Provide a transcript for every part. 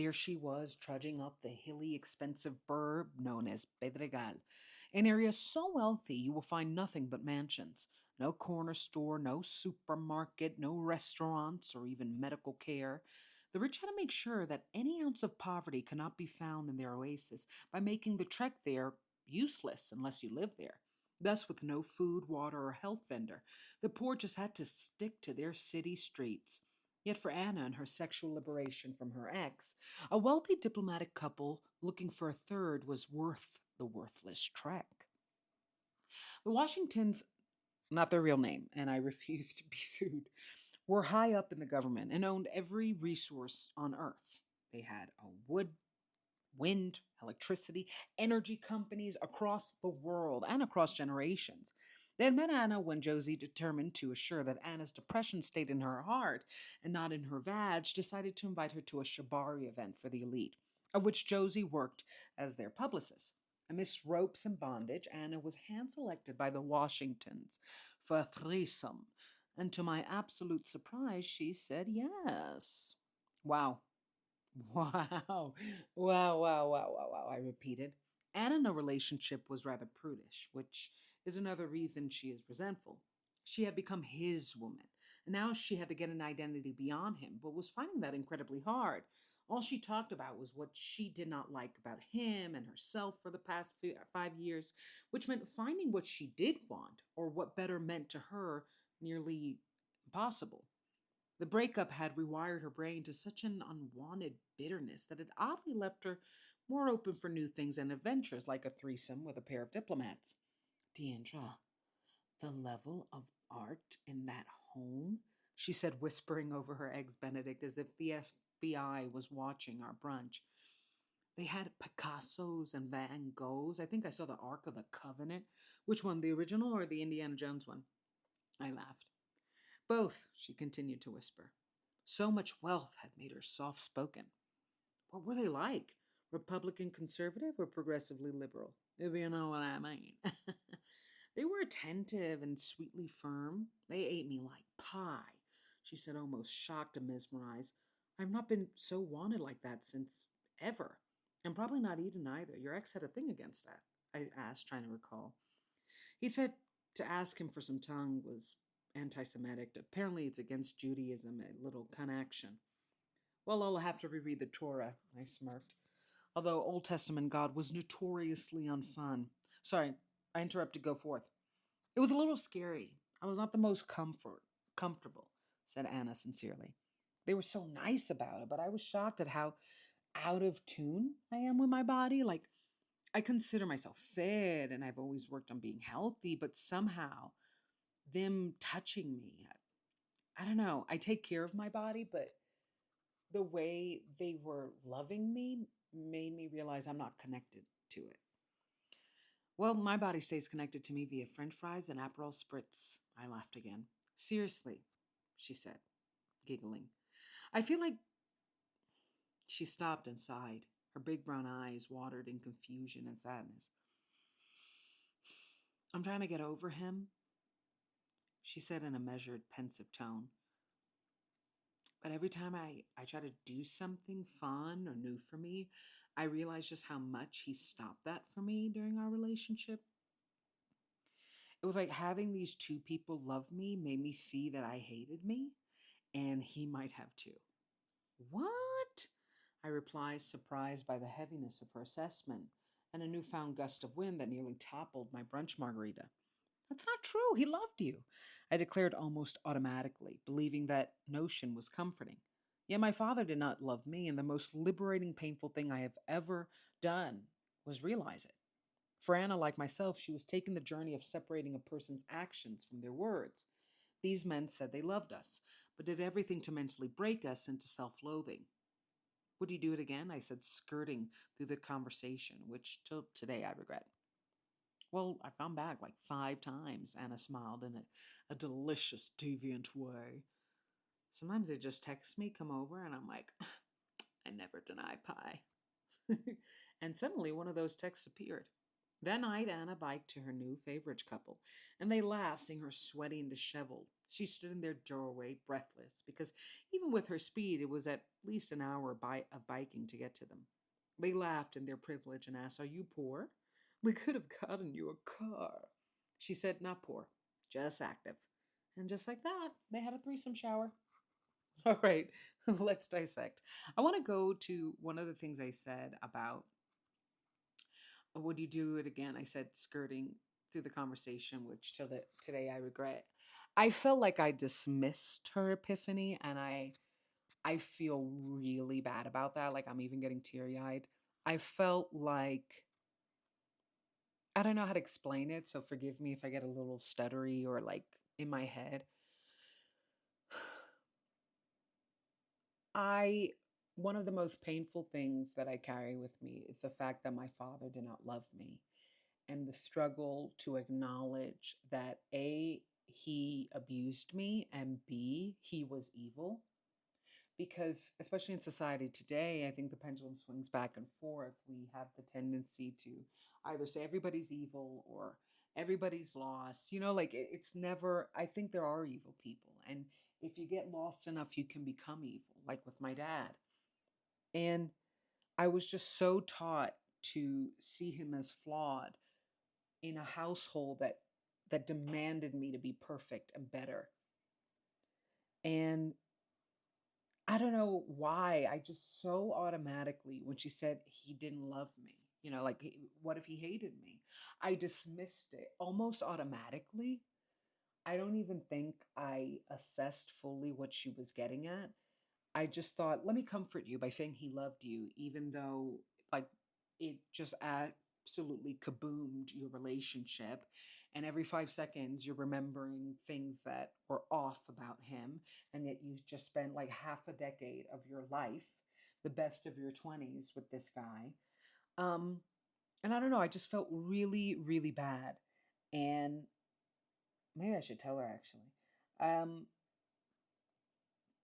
There she was, trudging up the hilly, expensive burb known as Pedregal, an area so wealthy you will find nothing but mansions. No corner store, no supermarket, no restaurants, or even medical care. The rich had to make sure that any ounce of poverty cannot be found in their oasis by making the trek there useless unless you live there. Thus, with no food, water, or health vendor, the poor just had to stick to their city streets. Yet for Anna and her sexual liberation from her ex, a wealthy diplomatic couple looking for a third was worth the worthless trek. The Washingtons, not their real name, and I refuse to be sued, were high up in the government and owned every resource on earth. They had a wood, wind, electricity, energy companies across the world and across generations. They had met Anna when Josie, determined to assure that Anna's depression stayed in her heart and not in her vag, decided to invite her to a shibari event for the elite, of which Josie worked as their publicist. Amidst ropes and bondage, Anna was hand selected by the Washingtons for a threesome, and to my absolute surprise, she said yes. Wow. Wow. Wow, wow, wow, wow, wow, I repeated. Anna in a relationship was rather prudish, which is another reason she is resentful. She had become his woman, and now she had to get an identity beyond him, but was finding that incredibly hard. All she talked about was what she did not like about him and herself for the past 5 years, which meant finding what she did want or what better meant to her nearly impossible. The breakup had rewired her brain to such an unwanted bitterness that it oddly left her more open for new things and adventures, like a threesome with a pair of diplomats. Deandra, the level of art in that home, she said, whispering over her eggs Benedict as if the FBI was watching our brunch. They had Picassos and Van Goghs. I think I saw the Ark of the Covenant. Which one, the original or the Indiana Jones one? I laughed. Both, she continued to whisper. So much wealth had made her soft spoken. What were they like? Republican conservative or progressively liberal? If you know what I mean. They were attentive and sweetly firm. They ate me like pie, she said, almost shocked and mesmerized. I've not been so wanted like that since ever. And probably not eaten either. Your ex had a thing against that, I asked, trying to recall. He said to ask him for some tongue was anti Semitic. Apparently, it's against Judaism, a little connection. Well, I'll have to reread the Torah, I smirked. Although Old Testament God was notoriously unfun. Sorry, I interrupted, go forth. It was a little scary. I was not the most comfortable, said Anna sincerely. They were so nice about it, but I was shocked at how out of tune I am with my body. Like, I consider myself fit and I've always worked on being healthy, but somehow them touching me, I don't know. I take care of my body, but the way they were loving me made me realize I'm not connected to it. Well, my body stays connected to me via french fries and Aperol spritz. I laughed again. Seriously, she said, giggling. I feel like she stopped and sighed. Her big brown eyes watered in confusion and sadness. I'm trying to get over him, she said in a measured, pensive tone. But every time I try to do something fun or new for me, I realize just how much he stopped that for me during our relationship. It was like having these two people love me made me see that I hated me, and he might have too. What? I replied, surprised by the heaviness of her assessment and a newfound gust of wind that nearly toppled my brunch margarita. That's not true. He loved you, I declared almost automatically, believing that notion was comforting. Yet my father did not love me, and the most liberating, painful thing I have ever done was realize it. For Anna, like myself, she was taking the journey of separating a person's actions from their words. These men said they loved us, but did everything to mentally break us into self loathing. Would you do it again? I said, skirting through the conversation, which till today I regret. Well, I've gone back like 5 times, Anna smiled in a delicious, deviant way. Sometimes they just text me, come over, and I'm like, I never deny pie. And suddenly one of those texts appeared. That night, Anna biked to her new favorite couple, and they laughed, seeing her sweaty and disheveled. She stood in their doorway, breathless, because even with her speed, it was at least an hour of biking to get to them. They laughed in their privilege and asked, "Are you poor? We could have gotten you a car." She said, "Not poor, just active." And just like that, they had a threesome shower. All right, let's dissect. I want to go to one of the things I said about would you do it again? I said skirting through the conversation, which till today I regret. I felt like I dismissed her epiphany, and I feel really bad about that. Like I'm even getting teary eyed. I felt like I don't know how to explain it, so forgive me if I get a little stuttery or like in my head. I One of the most painful things that I carry with me is the fact that my father did not love me and the struggle to acknowledge that A, he abused me, and B, he was evil. Because, especially in society today, I think the pendulum swings back and forth. We have the tendency to either say everybody's evil or everybody's lost. Like it's never, I think there are evil people. And if you get lost enough, you can become evil, like with my dad. And I was just so taught to see him as flawed in a household that demanded me to be perfect and better. And I don't know why I just so automatically when she said he didn't love me, like what if he hated me? I dismissed it almost automatically. I don't even think I assessed fully what she was getting at. I just thought, let me comfort you by saying he loved you, even though like it just absolutely kaboomed your relationship. And every 5 seconds, you're remembering things that were off about him. And yet you just spent like half a decade of your life, the best of your 20s with this guy. Um, and I don't know, I just felt really, really bad. And maybe I should tell her actually. Um,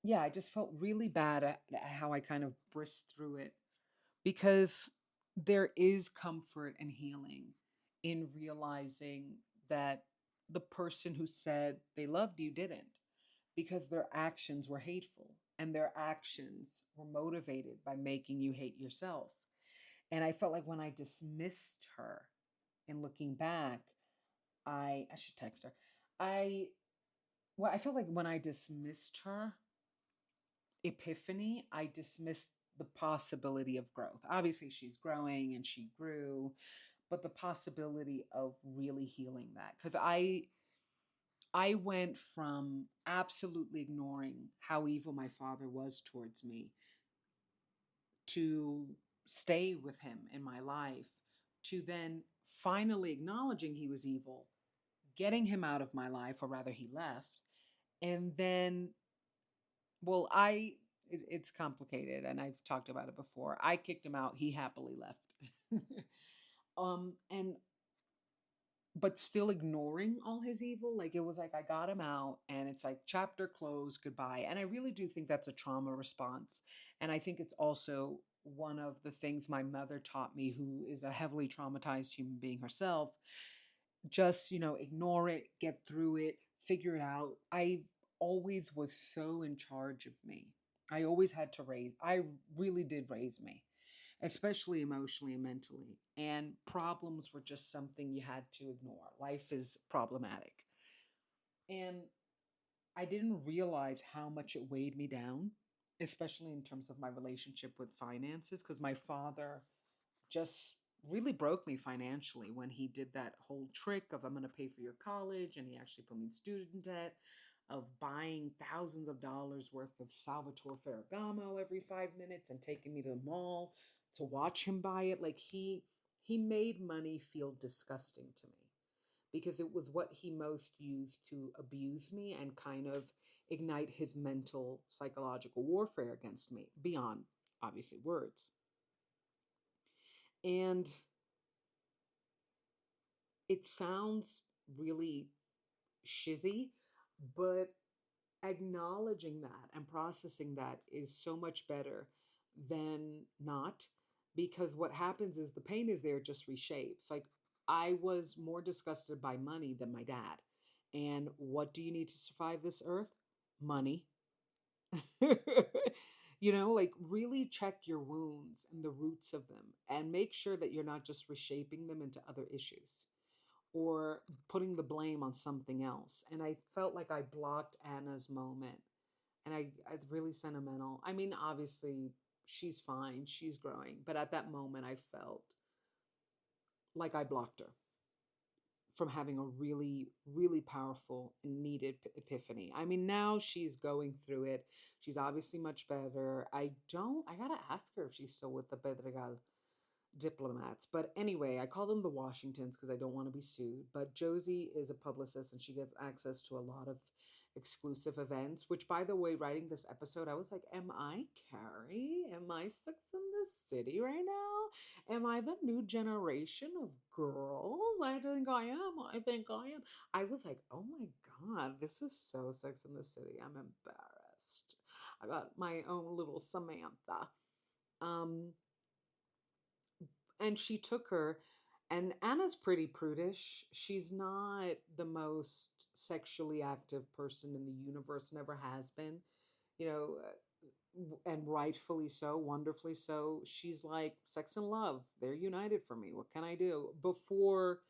yeah, I just felt really bad at how I kind of brisked through it because there is comfort and healing in realizing that the person who said they loved you didn't because their actions were hateful and their actions were motivated by making you hate yourself. And I felt like when I dismissed her and looking back, I should text her. I I felt like when I dismissed her, epiphany, I dismissed the possibility of growth. Obviously, she's growing and she grew, but the possibility of really healing that. Because I went from absolutely ignoring how evil my father was towards me to stay with him in my life to then finally acknowledging he was evil, getting him out of my life, or rather, he left. And then well, it's complicated and I've talked about it before. I kicked him out. He happily left. And but still ignoring all his evil. Like it was like I got him out and it's like chapter closed, goodbye. And I really do think that's a trauma response. And I think it's also one of the things my mother taught me, who is a heavily traumatized human being herself. Just, ignore it, get through it, figure it out. I always was so in charge of me. I always had to I really did raise me, especially emotionally and mentally. And problems were just something you had to ignore. Life is problematic. And I didn't realize how much it weighed me down, especially in terms of my relationship with finances, because my father just really broke me financially when he did that whole trick of I'm going to pay for your college, and he actually put me in student debt, of buying thousands of dollars worth of Salvatore Ferragamo every 5 minutes and taking me to the mall to watch him buy it. Like he made money feel disgusting to me because it was what he most used to abuse me and kind of ignite his mental psychological warfare against me beyond obviously words. And it sounds really shizzy, but acknowledging that and processing that is so much better than not, because what happens is the pain is there, just reshapes. Like I was more disgusted by money than my dad, And what do you need to survive this earth? Money. Like really check your wounds and the roots of them and make sure that you're not just reshaping them into other issues or putting the blame on something else. And I felt like I blocked Anna's moment. And I really sentimental. I mean, obviously, she's fine, she's growing. But at that moment, I felt like I blocked her from having a really, really powerful and needed epiphany. I mean, now she's going through it. She's obviously much better. I gotta ask her if she's still with the Pedregal diplomats. But anyway, I call them the Washingtons because I don't want to be sued. But Josie is a publicist and she gets access to a lot of exclusive events, which, by the way, writing this episode, I was like, am I Carrie? Am I Sex in the City right now? Am I the new generation of girls? I think I am. I think I am. I was like, oh my God, this is so Sex in the City. I'm embarrassed. I got my own little Samantha. Um, and she took her, and Anna's pretty prudish. She's not the most sexually active person in the universe, never has been, you know and rightfully so, wonderfully so. She's like, sex and love, they're united for me, what can I do? Before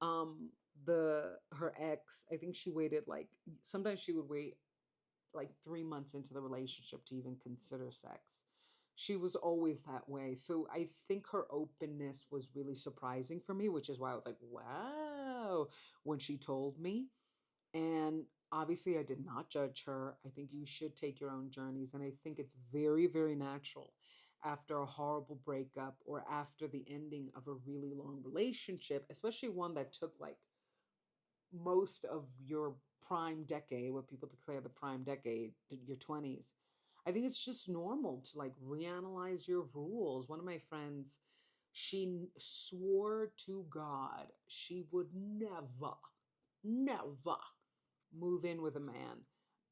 the her ex, I think she waited, like, sometimes she would wait like 3 months into the relationship to even consider sex. She was always that way. So I think her openness was really surprising for me, which is why I was like, wow, when she told me. And obviously, I did not judge her. I think you should take your own journeys. And I think it's very, very natural after a horrible breakup or after the ending of a really long relationship, especially one that took like most of your prime decade, what people declare the prime decade, your 20s. I think it's just normal to like reanalyze your rules. One of my friends, she swore to God she would never, never move in with a man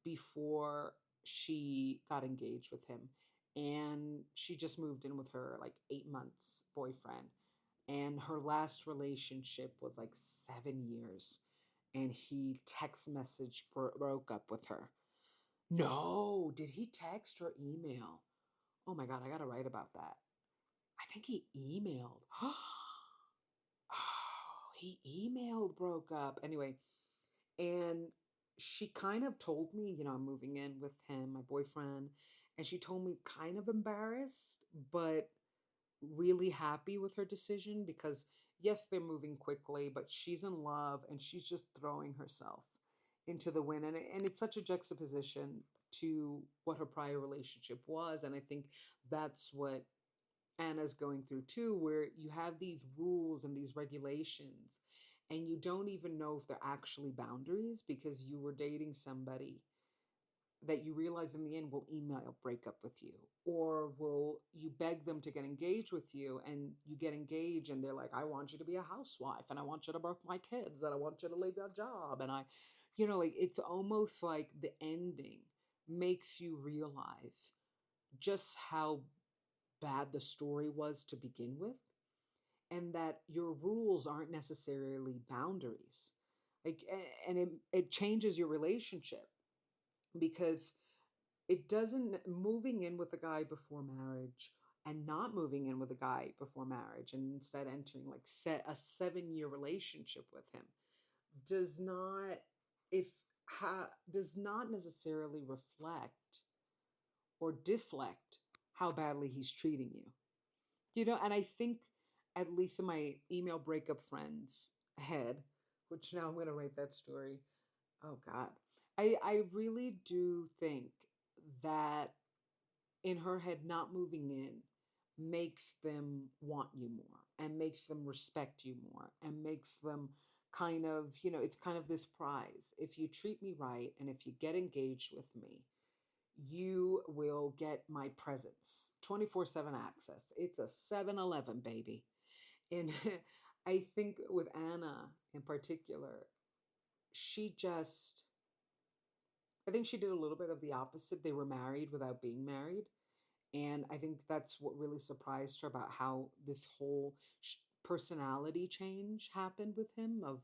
before she got engaged with him. And she just moved in with her like 8 months boyfriend. And her last relationship was like 7 years. And he text message broke up with her. No, did he text or email? Oh my God, I gotta write about that. I think he emailed. Oh, he emailed broke up. Anyway, and she kind of told me, I'm moving in with him, my boyfriend. And she told me kind of embarrassed, but really happy with her decision because, yes, they're moving quickly, but she's in love and she's just throwing herself into the wind. And it's such a juxtaposition to what her prior relationship was. And I think that's what Anna's going through too, where you have these rules and these regulations, and you don't even know if they're actually boundaries because you were dating somebody that you realize in the end will email break up with you, or will you beg them to get engaged with you, and you get engaged and they're like, I want you to be a housewife and I want you to birth my kids and I want you to leave your job. And like it's almost like the ending makes you realize just how bad the story was to begin with, and that your rules aren't necessarily boundaries. Like, and it changes your relationship because it doesn't, moving in with a guy before marriage and not moving in with a guy before marriage and instead entering like set a 7 year relationship with him does not, if does not necessarily reflect or deflect how badly he's treating you. And I think, at least in my email breakup friends head, which now I'm going to write that story. Oh God. I really do think that in her head, not moving in makes them want you more and makes them respect you more and makes them kind of, it's kind of this prize. If you treat me right and if you get engaged with me, you will get my presence, 24/7 access. It's a 7-Eleven, baby. And I think with Anna in particular, she just, I think she did a little bit of the opposite. They were married without being married. And I think that's what really surprised her about how this whole personality change happened with him, of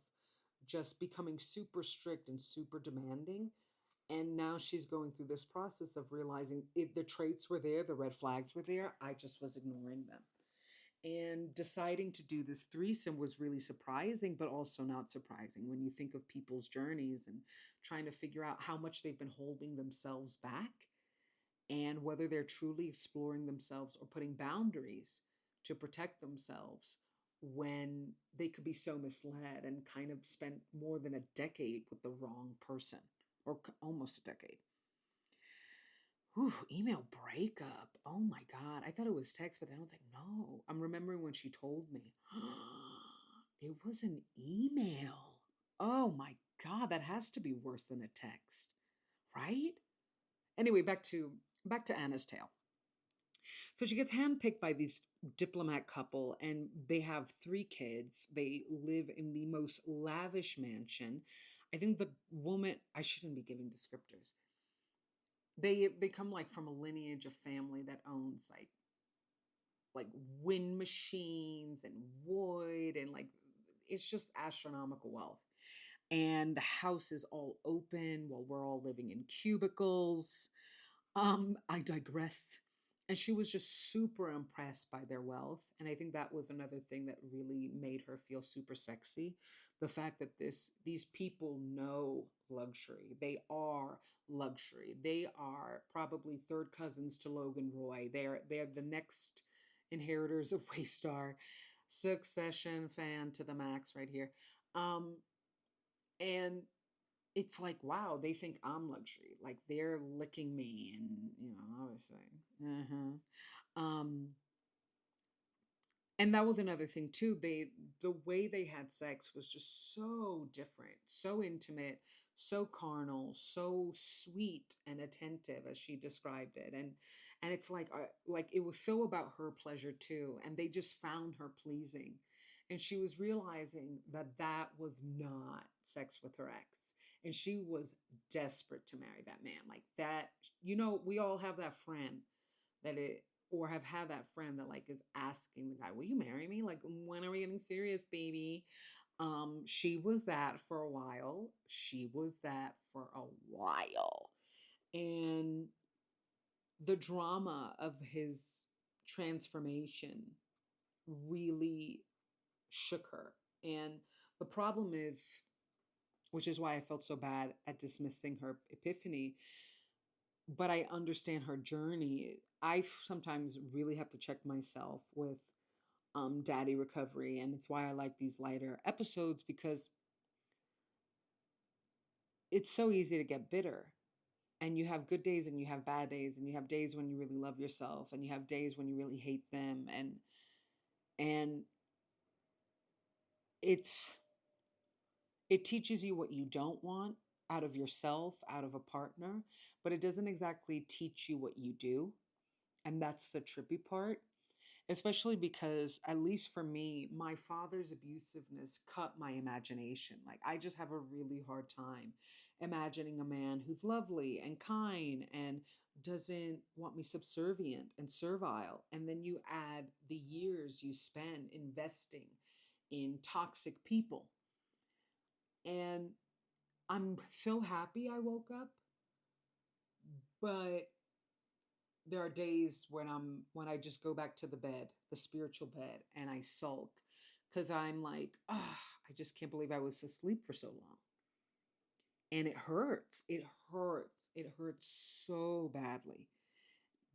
just becoming super strict and super demanding. And now she's going through this process of realizing the traits were there, the red flags were there. I just was ignoring them. And deciding to do this threesome was really surprising, but also not surprising when you think of people's journeys and trying to figure out how much they've been holding themselves back and whether they're truly exploring themselves or putting boundaries to protect themselves when they could be so misled and kind of spent more than a decade with the wrong person, or almost a decade. Whew, email breakup. Oh my God. I thought it was text, but I don't think, no. I'm remembering when she told me. It was an email. Oh my God. That has to be worse than a text, right? Anyway, back to Anna's tale. So she gets handpicked by this diplomat couple, and they have three kids. They live in the most lavish mansion. I think the woman, I shouldn't be giving descriptors. They come like from a lineage of family that owns like wind machines and wood, and like it's just astronomical wealth. And the house is all open while we're all living in cubicles. I digress. And she was just super impressed by their wealth. And I think that was another thing that really made her feel super sexy. The fact that these people know luxury. They are luxury. They are probably third cousins to Logan Roy. They're the next inheritors of Waystar. Succession fan to the max right here. And it's like, wow, they think I'm luxury. Like they're licking me, and I was saying, and that was another thing too. The way they had sex was just so different, so intimate, so carnal, so sweet and attentive, as she described it. And it's like it was so about her pleasure too, and they just found her pleasing. And she was realizing that that was not sex with her ex, and she was desperate to marry that man. Like that, we all have that friend that it or have had that friend that like is asking the guy, "Will you marry me? Like, when are we getting serious, baby?" She was that for a while. She was that for a while. And the drama of his transformation really shook her. And the problem is, which is why I felt so bad at dismissing her epiphany, but I understand her journey. I sometimes really have to check myself with daddy recovery, and it's why I like these lighter episodes, because it's so easy to get bitter. And you have good days and you have bad days, and you have days when you really love yourself, and you have days when you really hate them, and it's it teaches you what you don't want out of yourself, out of a partner, but it doesn't exactly teach you what you do. And that's the trippy part, especially because, at least for me, my father's abusiveness cut my imagination. Like, I just have a really hard time imagining a man who's lovely and kind and doesn't want me subservient and servile. And then you add the years you spend investing in toxic people. And I'm so happy I woke up, but there are days when I just go back to the bed, the spiritual bed, and I sulk because I'm like, oh, I just can't believe I was asleep for so long. And it hurts. It hurts. It hurts so badly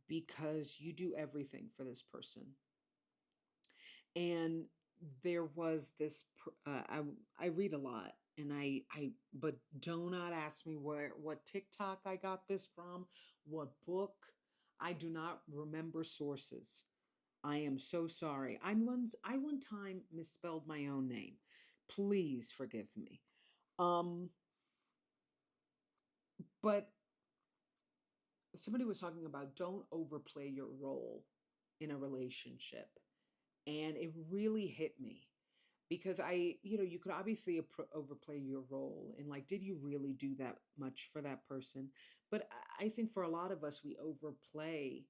because you do everything for this person. And there was this I read a lot, and I but do not ask me what TikTok I got this from, what book. I do not remember sources. I am so sorry. I one time misspelled my own name. Please forgive me. Um but somebody was talking about don't overplay your role in a relationship, and it really hit me because you could obviously overplay your role, and like, did you really do that much for that person? But I think for a lot of us, we overplay,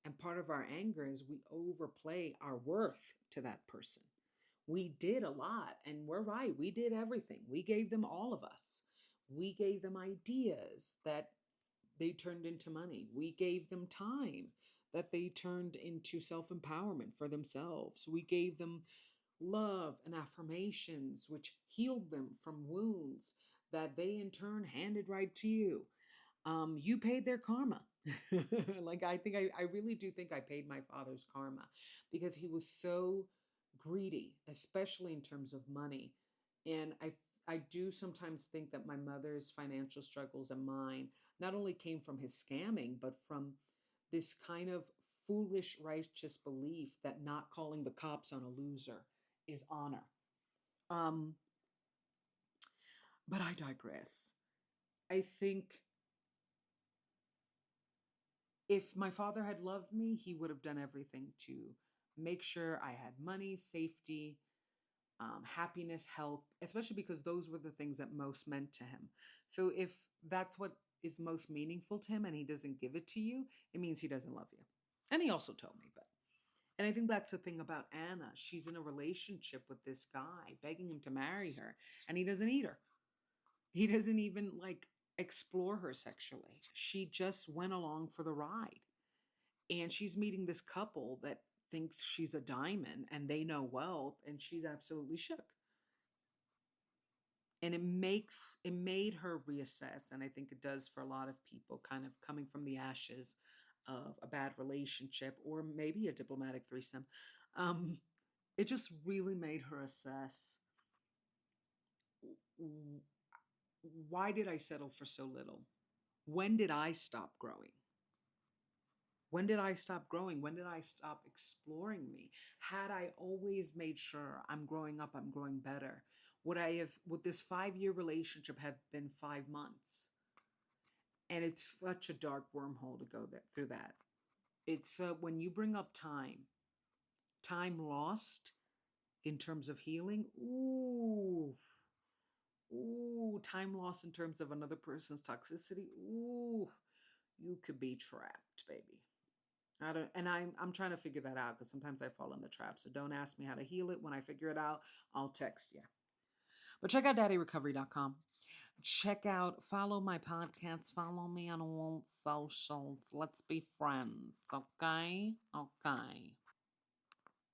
and part of our anger is we overplay our worth to that person. We did a lot, and we're right. We did everything. We gave them all of us. We gave them ideas that they turned into money. We gave them time that they turned into self empowerment for themselves. We gave them love and affirmations, which healed them from wounds that they in turn handed right to you. You paid their karma. Like I really do think I paid my father's karma because he was so greedy, especially in terms of money. And I do sometimes think that my mother's financial struggles and mine not only came from his scamming, but from this kind of foolish righteous belief that not calling the cops on a loser is honor. Um, but I digress. I think if my father had loved me, he would have done everything to make sure I had money, safety, happiness, health, especially because those were the things that most meant to him. So if that's what is most meaningful to him and he doesn't give it to you, it means he doesn't love you. And he also told me, but. And I think that's the thing about Anna. She's in a relationship with this guy, begging him to marry her, and he doesn't eat her. He doesn't even like explore her sexually. She just went along for the ride. And she's meeting this couple that thinks she's a diamond and they know wealth, and she's absolutely shook. And it made her reassess, and I think it does for a lot of people kind of coming from the ashes of a bad relationship or maybe a diplomatic threesome. Um, it just really made her assess, why did I settle for so little? When did I stop growing? When did I stop growing? When did I stop exploring me? Had I always made sure I'm growing up, I'm growing better, would this 5 year relationship have been 5 months? And it's such a dark wormhole to go through that. It's when you bring up time lost in terms of healing. Ooh, time lost in terms of another person's toxicity. Ooh, you could be trapped, baby. I don't, and I'm trying to figure that out because sometimes I fall in the trap. So don't ask me how to heal it. When I figure it out, I'll text you. But check out daddyrecovery.com. Check out, follow my podcast, follow me on all socials. Let's be friends, okay? Okay.